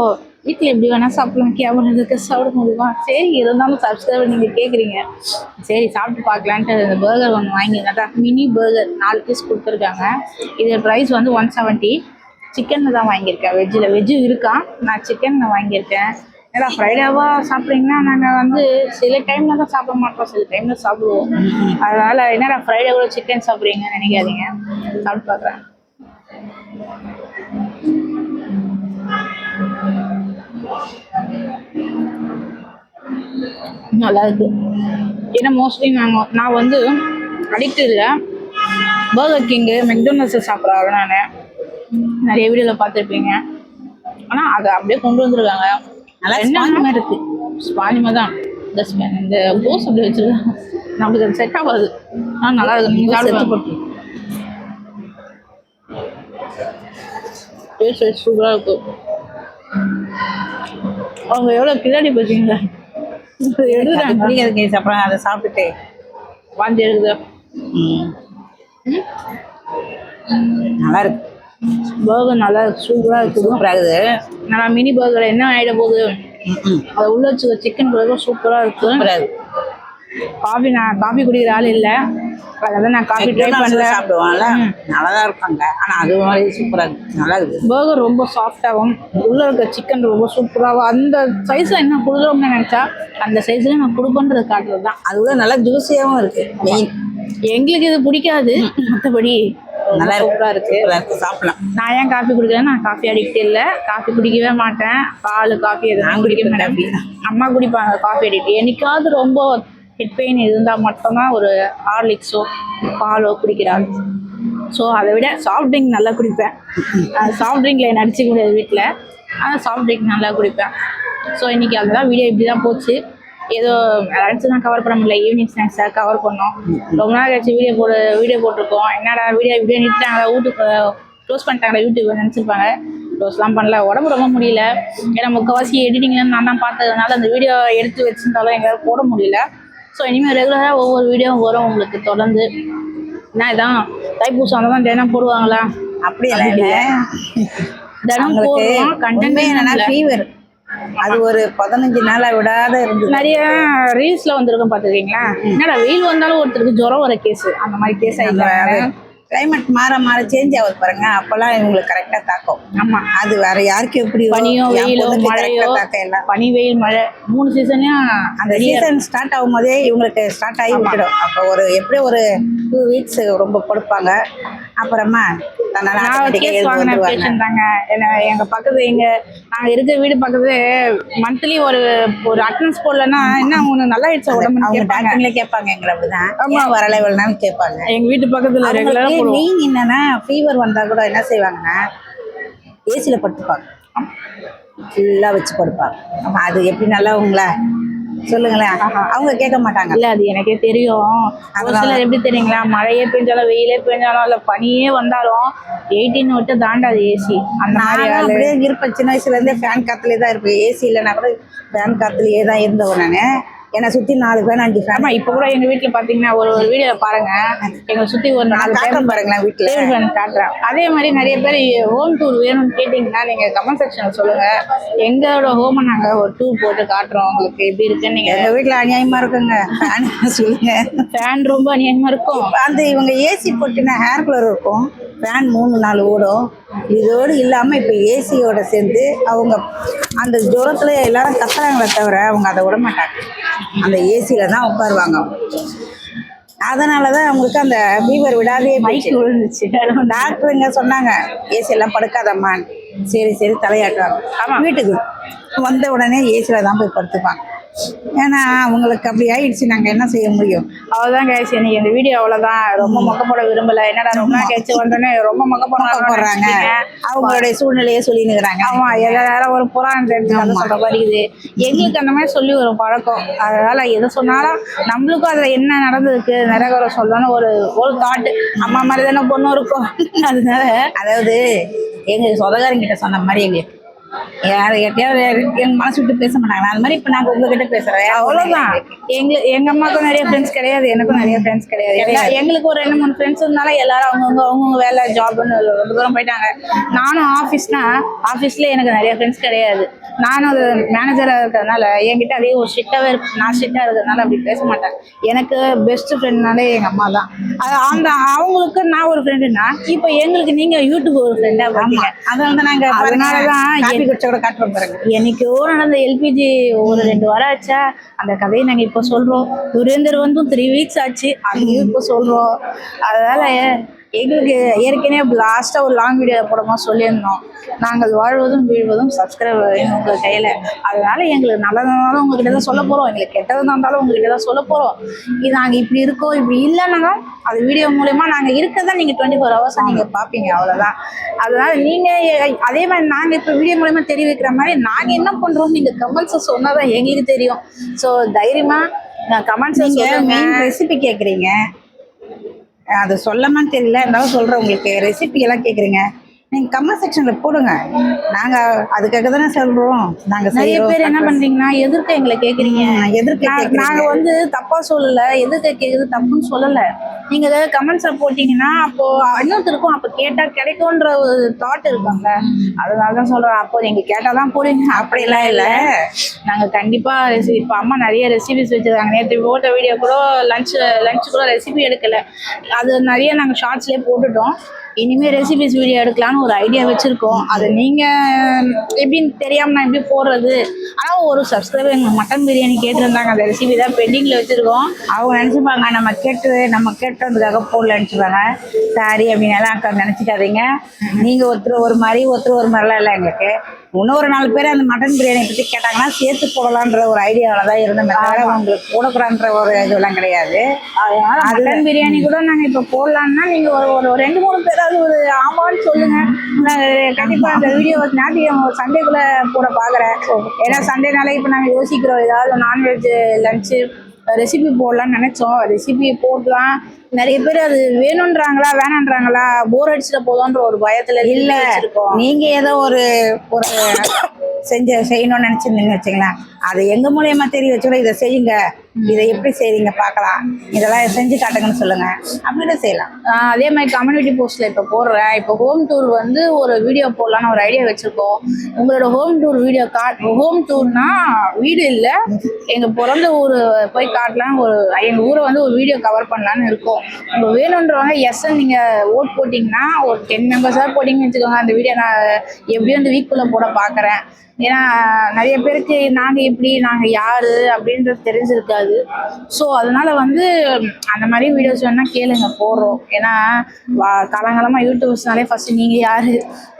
வீட்டில் எப்படி வேணால் சாப்பிடலாம், கேமரா இருக்க சாப்பிட முடியுமா? சரி இருந்தாலும் சப்ஸ்கிரைபர் நீங்கள் கேட்குறீங்க, சரி சாப்பிட்டு பார்க்கலான்ட்டு இந்த பர்கர் ஒன்று வாங்கியிருந்தேன். மினி பர்கர் 4 பீஸ் கொடுத்துருக்காங்க. இது ப்ரைஸ் வந்து 170. சிக்கனில் தான் வாங்கியிருக்கேன். வெஜ்ஜும் இருக்கா, நான் சிக்கனில் வாங்கியிருக்கேன். ஏன்னா ஃப்ரைடேவா சாப்பிட்றீங்கன்னா நாங்கள் வந்து சில டைம்ல தான் சாப்பிட மாட்டோம், சில டைம்ல சாப்பிடுவோம். அதனால என்னடா ஃப்ரைடே கூட சிக்கன் சாப்பிட்றீங்கன்னு நினைக்காதீங்க. சாப்பிட்டு பார்க்குறேன். நல்லா இருக்கு. ஏன்னா மோஸ்ட்லி நான் வந்து அடிக்ட் இல்லை. பர்கர் கிங்கு, மெக்டொனல்ட்ஸ் சாப்பிட்றாரு. நான் நிறைய வீடியோவில் பார்த்துருப்பீங்க. ஆனால் அதை அப்படியே கொண்டு வந்துருக்காங்க. நல்லா என்ன இருக்கு ஸ்பாஞ்சிமா தான். இந்த கோஸ் அப்படி வச்சிருக்காங்க, நம்மளுக்கு அது செட் ஆகாது. ஆனால் நல்லா இருக்கு. நீங்கள் சாப்பிட்டு டேஸ்ட் சூப்பராக இருக்கும். அவங்க எவ்வளோ கிளாடி பார்த்தீங்களா, பிடிக்கிறதுக்கு சாப்பிட்றாங்க. அதை சாப்பிட்டுட்டு வாந்தி எடுக்குது. நல்லா இருக்கு. பர்கர் நல்லா இருக்கு, சூப்பராக இருக்குது. சூப்பராக இருக்குது. நல்லா மினி பர்கர் என்ன ஆகிட போகுது. அதை உள்ள வச்சுக்க சிக்கன் பர்கர் சூப்பராக இருக்கு. நான் காஃபி குடிக்கிற ஆள் இல்லை, அதான் நான் காஃபி ட்ரை பண்ணல. சாப்பிடுவாங்கல்ல, நல்லா தான் இருப்பாங்க. ஆனால் அது மாதிரி சூப்பராக இருக்கு, நல்லா இருக்குது. பர்கர் ரொம்ப சாஃப்டாகவும் உள்ள இருக்க சிக்கன் ரொம்ப சூப்பராகவும் அந்த சைஸில் என்ன கொடுக்குறோம்னு நினச்சா அந்த சைஸில் நான் கொடுப்பேன்றது காட்டுறது தான். அதுவும் நல்லா ஜூஸியாகவும் இருக்கு. மெயின் எங்களுக்கு இது பிடிக்காது, மற்றபடி நல்லா சூப்பராக இருக்கு. சாப்பிடலாம். நான் ஏன் காஃபி குடிக்கிறேன், நான் காஃபி அடிக்ட் இல்லை, காஃபி குடிக்கவே மாட்டேன். பால் காஃபி எதுவும் குடிக்க மாட்டேன். அம்மா குடிப்பாங்க காஃபி அடிக்ட். என்னைக்காவது ரொம்ப ஹெட் பெயின் இருந்தால் மட்டும்தான் ஒரு ஹார்லிக்ஸோ பாலோ குடிக்கிறாங்க. ஸோ அதை விட சாஃப்ட் ட்ரிங்க் நல்லா குடிப்பேன். சாஃப்ட் ட்ரிங்க்ல என்ன அடிச்சிக்க முடியாது வீட்டில், ஆனால் சாஃப்ட் ட்ரிங்க் நல்லா குடிப்பேன். ஸோ இன்றைக்கி அதெல்லாம் வீடியோ இப்படி தான் போச்சு. ஏதோ அடிச்சு தான் கவர் பண்ண முடியல, ஈவினிங் ஸ்நாக்ஸாக கவர் பண்ணோம். ரொம்ப நாள் கழிச்சு வீடியோ போட்டிருக்கோம். என்னடா வீடியோ நிறுத்தாங்களா, வீட்டுக்கு க்ளோஸ் பண்ணிட்டாங்களா யூடியூப் நினச்சிருப்பாங்க. க்ளோஸ்லாம் பண்ணல, உடம்பு ரொம்ப முடியல. ஏன்னா முக்கால்வாசி எடிட்டிங்லாம் நான் தான் பார்த்ததுனால அந்த வீடியோ எடுத்து வச்சுருந்தாலும் எங்களால் போட முடியல. ஸோ இனிமேல் ரெகுலராக ஒவ்வொரு வீடியோவும் வரும் உங்களுக்கு தொடர்ந்து. என்ன இதான் தைப்பூசம் அந்த தான் தினம் போடுவாங்களா? அப்படியெல்லாம் இல்லை, தினம் போடுவோம். கண்டென்ட் என்னன்னா ஃபீவர், அது ஒரு 15 நாளா விடாத இருந்து நிறைய ரீல்ஸ்ல வந்திருக்கும் பார்த்துருக்கீங்களா? என்னடா வெயில் வந்தாலும் ஒருத்தருக்கு ஜுரம் வர கேஸ், அந்த மாதிரி கேஸ் ஆகிட்டாங்க. கிளைமேட் மாற சேஞ்ச் ஆகுது பாருங்க, அப்பெல்லாம் இவங்களுக்கு கரெக்டா தாக்கும். ஆமா, அது வேற யாருக்கும் எப்படி பனியோ வெயிலோ மழையோ, பனி வெயில் மழை 3 சீசன்லயும் அந்த சீசன் ஸ்டார்ட் ஆகும் போதே இவங்களுக்கு ஸ்டார்ட் ஆகி விட்டுடும். அப்போ எப்படியும் ஒரு 2 வீக்ஸ் ரொம்ப கொடுப்பாங்க. அப்புறமா எங்க பக்கத்து நாங்க இருக்க வீடு பக்கத்து மந்த்லி ஒரு அட்டெண்டன்ஸ் போடலன்னா என்ன ஒண்ணு நல்லா ஆயிடுச்சு உடம்பு கேட்பாங்க. எங்களை அப்படிதான் வரல இவ்வளவு கேட்பாங்க. எங்க வீட்டு பக்கத்துல மெயின் என்னன்னா ஃபீவர் வந்தா கூட என்ன செய்வாங்கன்னா ஏசியில படுத்துப்பாங்க, ஃபுல்லா வச்சு படுப்பாங்க. அது எப்படி நல்லா உங்களா சொல்லுங்களேன், அவங்க கேட்க மாட்டாங்க. இல்ல அது எனக்கே தெரியும். ஒரு சிலர் எப்படி தெரியுங்களா, மழையே பெஞ்சாலும் வெயிலே பெஞ்சாலும் இல்ல பனியே வந்தாலும் 18 விட்டு தாண்டாது ஏசி. அந்த மாதிரி அப்படியே இருப்பேன். சின்ன வயசுல இருந்தே ஃபேன் காத்துலேயே தான் இருப்பேன். ஏசி இல்லைன்னா கூட ஃபேன் காத்துலேயே தான் இருந்தவன் நான். என்னை சுற்றி 4 ஃபேன் 5 ஃபேன். இப்போ கூட எங்கள் வீட்டில் பார்த்தீங்கன்னா ஒரு வீடியோ பாருங்க, எங்களை சுற்றி ஒரு 4 ஃபேன் பாருங்களேன் வீட்டில் ஃபேன் காட்டுறேன். அதே மாதிரி நிறைய பேர் ஹோம் டூர் வேணும்னு கேட்டிங்கன்னா நீங்கள் கமெண்ட் செக்ஷனில் சொல்லுங்கள். எங்களோட ஹோமை நாங்கள் ஒரு டூர் போட்டு காட்டுறோம் உங்களுக்கு எப்படி இருக்குன்னு. நீங்கள் எங்கள் வீட்டில் அநியாயமாக இருக்குங்க ஃபேன் சொல்லுங்கள். ஃபேன் ரொம்ப அநியாயமாக இருக்கும். அந்த இவங்க ஏசி போட்டுன்னா ஹேர் கலர் இருக்கும், ஃபேன் 3-4 ஓடும். இதோடு இல்லாமல் இப்போ ஏசியோட சேர்ந்து அவங்க அந்த ஜுரத்தில் எல்லாரும் கத்துறாங்களே தவிர அவங்க அதை விட மாட்டாங்க. அந்த ஏசியில தான் உட்காருவாங்க. அதனால தான் அவங்களுக்கு அந்த ஃபீவர் விடாதே மைக்கு விழுந்துச்சு. டாக்டருங்க சொன்னாங்க ஏசியெல்லாம் படுக்காதம்மான்னு. சரி தலையாட்டுவாங்க. வீட்டுக்கு வந்த உடனே ஏசியில தான் போய் படுத்துப்பாங்க. ஏன்னா அவங்களுக்கு அப்படி ஆயிடுச்சு, நாங்கள் என்ன செய்ய முடியும். அவ்வளோதான் கேச்சு. இன்னைக்கு இந்த வீடியோ அவ்வளோதான். ரொம்ப மொக்க போட விரும்பலை. என்னடா ரொம்ப கேச்சு வந்தோடனே ரொம்ப மொக்க போடுறாங்க. அவங்களுடைய சூழ்நிலையே சொல்லினுக்கிறாங்க. ஆமாம், எல்லாரும் ஒரு புறான் சொல்கிற மாதிரி இருக்குது. எங்களுக்கு அந்த மாதிரி சொல்லி ஒரு பழக்கம். அதனால் எதை சொன்னாலும் நம்மளுக்கும் அதில் என்ன நடந்திருக்கு நிறைய சொல்லணும்னு ஒரு தாட்டு. அம்மா மாதிரி தானே பொண்ணும் இருக்கும். அதனால அதாவது எங்கள் சொந்தக்காரங்கிட்ட சொன்ன மாதிரி எங்களுக்கு யாரு எங்க மனசு விட்டு பேச மாட்டாங்க. அது மாதிரி இப்ப நாங்க உங்ககிட்ட பேசுறேன், அவ்வளவுதான். எங்க அம்மாவுக்கும் நிறைய ஃப்ரெண்ட்ஸ் கிடையாது, எனக்கும் நிறைய ஃப்ரெண்ட்ஸ் கிடையாது. எங்களுக்கு ஒரு 2-3 ஃப்ரெண்ட்ஸ் இருந்தாலும் எல்லாரும் அவங்கவுங்க வேலை ஜாப்னு ரொம்ப தூரம் போயிட்டாங்க. நானும் ஆஃபீஸ்ல எனக்கு நிறைய ஃப்ரெண்ட்ஸ் கிடையாது. நானும் அது மேனேஜராக இருக்கிறதுனால என்கிட்ட அதே ஒரு ஸ்ட்ரிக்டாகவே நான் ஸ்ட்ரிக்டாக இருக்கிறதுனால அப்படி பேச மாட்டேன். எனக்கு பெஸ்ட் ஃப்ரெண்ட்னாலே எங்கள் அம்மா தான். அது அந்த அவங்களுக்கு நான் ஒரு ஃப்ரெண்டுன்னா இப்போ எங்களுக்கு நீங்கள் யூடியூப் ஒரு ஃப்ரெண்டாக பார்த்தீங்க. அதை வந்து நாங்கள் அதனால தான் காப்பி குடிச்ச கூட காட்டுறோம் பாருங்க. என்னைக்கோ நடந்த எல்பிஜி ஒரு 2 வாரம் ஆச்சா அந்த கதையை நாங்கள் இப்போ சொல்கிறோம். துரேந்தர் வந்தும் 3 வீக்ஸ் ஆச்சு, அதையும் இப்போ சொல்கிறோம். அதனால் எங்களுக்கு ஏற்கனவே லாஸ்ட்டாக ஒரு லாங் வீடியோ போடும்போது சொல்லியிருந்தோம், நாங்கள் வாழ்வதும் வீழ்வதும் சப்ஸ்கிரைபர் உங்கள் கையில். அதனால எங்களுக்கு நல்லதுனாலும் உங்ககிட்ட தான் சொல்ல போகிறோம், எங்களுக்கு கெட்டதாக இருந்தாலும் உங்ககிட்ட தான் சொல்ல போகிறோம். இது நாங்கள் இப்படி இருக்கோம், இப்படி இல்லைன்னாலும் அது வீடியோ மூலயமா நாங்கள் இருக்கிறதா நீங்கள் 24 hours நீங்கள் பார்ப்பீங்க, அவ்வளோதான். அதனால் நீங்கள் அதே மாதிரி நாங்கள் இப்போ வீடியோ மூலயமா தெரிவிக்கிற மாதிரி நாங்கள் என்ன பண்ணுறோம் நீங்கள் கமெண்ட்ஸை சொன்னால் தான் எங்களுக்கு தெரியும். ஸோ தைரியமாக கமெண்ட்ஸை மெயின் ரெசிபி கேட்குறீங்க, அது சொல்லமான்னு தெரியல, இருந்தாலும் சொல்கிறேன். உங்களுக்கு ரெசிபி எல்லாம் கேட்குறீங்க, நீங்கள் கமெண்ட் செக்ஷனில் போடுங்க. நாங்கள் அதுக்காக தானே சொல்கிறோம். நாங்கள் நிறைய பேர் என்ன பண்றீங்கன்னா எதிர்க்க எங்களை கேட்குறீங்க. எதிர்க்க நாங்கள் வந்து தப்பா சொல்லலை, எதிர்க்க கேட்குறது தப்புன்னு சொல்லலை. நீங்கள் ஏதாவது கமெண்ட்ஸை போட்டிங்கன்னா அப்போ இன்னொருத்தருக்கும் அப்போ கேட்டால் கிடைக்கும்ன்ற ஒரு தாட் இருக்காங்க. அதனால தான் சொல்கிறோம், அப்போ நீங்கள் கேட்டால் தான் போடுவீங்க, அப்படிலாம் இல்லை. நாங்கள் கண்டிப்பாக ரெசிபி இப்போ அம்மா நிறைய ரெசிபிஸ் வச்சுருக்காங்க. நேற்று போட்ட வீடியோ கூட லஞ்ச் கூட ரெசிபி எடுக்கலை, அது நிறைய நாங்கள் ஷார்ட்ஸ்லேயே போட்டுட்டோம். இனிமேல் ரெசிபிஸ் வீடியோ எடுக்கலான்னு ஒரு ஐடியா வச்சுருக்கோம். அது நீங்கள் எப்படின்னு தெரியாமல் நான் எப்படி போடுறது. ஆனால் ஒரு சப்ஸ்கிரைபர் எங்களுக்கு மட்டன் பிரியாணி கேட்டிருந்தாங்க, அந்த ரெசிபி தான் பெண்டிங்கில் வச்சுருக்கோம். அவங்க நினச்சிப்பாங்க நம்ம கேட்டதுக்காக போடல நினச்சிப்பாங்க. சாரி அப்படின்னு எல்லாம் நினச்சிக்காதீங்க. நீங்கள் ஒருத்தர் ஒரு மாதிரி ஒருத்தர் ஒரு மாதிரிலாம் இல்லை. எங்களுக்கு இன்னொரு 4 பேர் அந்த மட்டன் பிரியாணி பற்றி கேட்டாங்கன்னா சேர்த்து போடலான்ற ஒரு ஐடியாவில் தான் இருந்தோமே தவிர உங்களுக்கு போடக்கூடாதுன்ற ஒரு இதெல்லாம் கிடையாது. அதனால மட்டன் பிரியாணி கூட நாங்கள் இப்போ போடலான்னா நீங்கள் ஒரு 2-3 பேராவது ஒரு ஆமான்னு சொல்லுங்கள். கண்டிப்பாக அந்த வீடியோ ஞாயிற்றுக்கிழமை சண்டேக்குள்ளே போட பார்க்குறேன். ஏன்னா சண்டேனாலே இப்போ நாங்கள் யோசிக்கிறோம் ஏதாவது நான்வெஜ் லஞ்சு ரெசிபி போடலான்னு நினச்சோம். ரெசிபி போடலாம், நிறைய பேர் அது வேணுன்றாங்களா வேணான்றாங்களா, போர் அடிச்சுட போதோன்ற ஒரு பயத்தில் இல்லை இருக்கோம். நீங்கள் ஏதோ ஒரு செய்யணும்னு நினச்சிருந்தீங்க வச்சுங்களேன், அது எங்கள் மூலியமாக தெரிய வச்சுக்கூட இதை செய்யுங்க, இதை எப்படி செய்றீங்க பார்க்கலாம், இதெல்லாம் செஞ்சு காட்டுங்கன்னு சொல்லுங்கள், அப்படிதான் செய்யலாம். அதே மாதிரி கம்யூனிட்டி போஸ்ட்டில் இப்போ போடுறேன். இப்போ ஹோம் டூர் வந்து ஒரு வீடியோ போடலான்னு ஒரு ஐடியா வச்சுருக்கோம். உங்களோட ஹோம் டூர் வீடியோ ஹோம் டூர்னா வீடு இல்லை, எங்கள் பிறந்த ஊர் போய் காட்டலாம், எங்கள் ஊரை வந்து ஒரு வீடியோ கவர் பண்ணலான்னு இருக்கோம். உங்களுக்கு வேணுன்றவங்க எஸ்ன்னு நீங்கள் ஓட் போட்டிங்கன்னா ஒரு 10 மெம்பர்ஸாக போட்டிங்கன்னு வச்சுக்கோங்க. அந்த வீடியோ நான் எப்படியும் அந்த வீக்குள்ளே போட பார்க்குறேன். ஏன்னா நிறைய பேருக்கு நாங்கள் எப்படி நாங்கள் யார் அப்படின்றது தெரிஞ்சிருக்காது. ஸோ அதனால் வந்து அந்த மாதிரி வீடியோஸ் வேணால் கேளுங்க, போடுறோம். ஏன்னா காலங்காலமாக யூடியூப்ஸ்னாலே ஃபஸ்ட்டு நீங்கள் யார்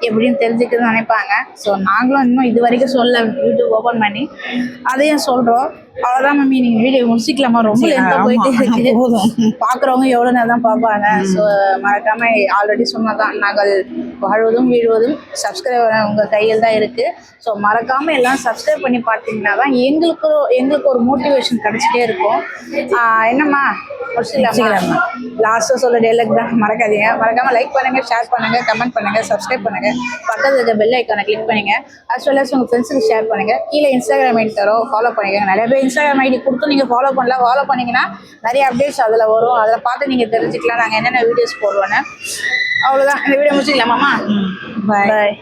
எப்படின்னு தெரிஞ்சுக்கிறதுன்னு நினைப்பாங்க. ஸோ நாங்களும் இன்னும் இது வரைக்கும் சொல்ல யூடியூப் ஓப்பன் பண்ணி அதையும் சொல்கிறோம். அவ்வளோதான் மம்மி, நீங்கள் வீடியோ முடிச்சிக்கலாமா? ரொம்ப லென்த்தாக போயிட்டே இருக்குது, பார்க்குறவங்க எவ்வளோ நேரம் தான் பார்ப்பாங்க. ஸோ மறக்காமல் ஆல்ரெடி சொன்னதான், நாங்கள் வாழ்வதும் வீழ்வதும் சப்ஸ்கிரைபர் உங்கள் கையில் தான் இருக்குது. ஸோ மறக்காமல் எல்லாம் சப்ஸ்கிரைப் பண்ணி பார்த்தீங்கன்னா தான் எங்களுக்கு ஒரு மோட்டிவேஷன் கிடச்சிட்டே இருக்கும். என்னம்மா முடிச்சிக்கலாமா? லாஸ்ட்டாக சொல்ல டேலக் தான் மறக்காதீங்க. மறக்காமல் லைக் பண்ணுங்கள், ஷேர் பண்ணுங்கள், கமெண்ட் பண்ணுங்கள், சப்ஸ்கிரைப் பண்ணுங்கள், பக்கத்தில் இருக்க பெல் ஐக்கானை கிளிக் பண்ணுங்கள். as well as உங்கள் ஃப்ரெண்ட்ஸுக்கு ஷேர் பண்ணுங்கள். கீழே இன்ஸ்டாகிராம் ஐடி தரோம், ஃபாலோ பண்ணிக்கோங்க. நிறைய பேர் இன்ஸ்டாகிராம் ஐடி கொடுத்து நீங்கள் ஃபாலோ பண்ணிங்கன்னா நிறைய அப்டேட்ஸ் அதில் வரும், அதில் பார்த்து நீங்கள் தெரிஞ்சுக்கலாம் நாங்கள் என்னென்ன வீடியோஸ் போடுவோன்னு. அவ்வளோதான், இந்த வீடியோ முடிச்சிக்கலாமாம்மா? பாய்.